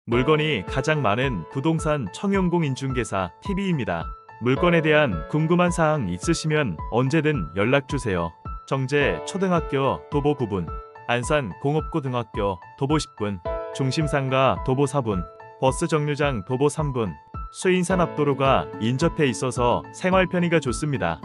물건이 가장 많은 부동산 청용공인중개사 TV입니다. 물건에 대한 궁금한 사항 있으시면 언제든 연락주세요. 정제 초등학교 도보 9분, 안산 공업고등학교 도보 10분, 중심상가 도보 4분, 버스 정류장 도보 3분, 수인산 앞도로가 인접해 있어서 생활 편의가 좋습니다.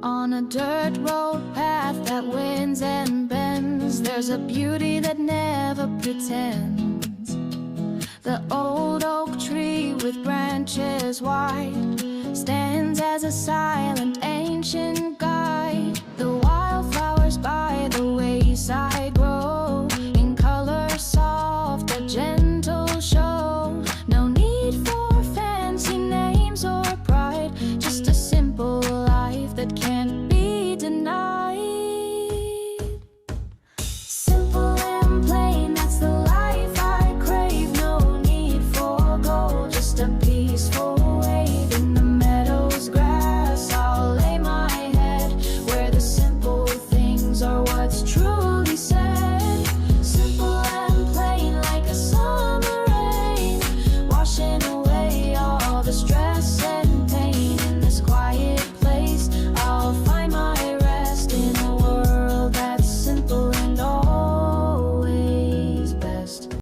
On a dirt road path that winds and bends, there's a beauty that never pretends. The old oak tree with branches wide stands as a silent ancient guide. The wildflowers by the wayside grow in color soft, a gentle show. No need for fancy names or pride, just a simple life that can't be denied. Simple and plain, that's the life I crave. No need for gold, just a peaceful wave in the meadow's grass. I'll lay my head where the simple things are what's truly said. Simple and plain, like a summer rain, washing away all the stress.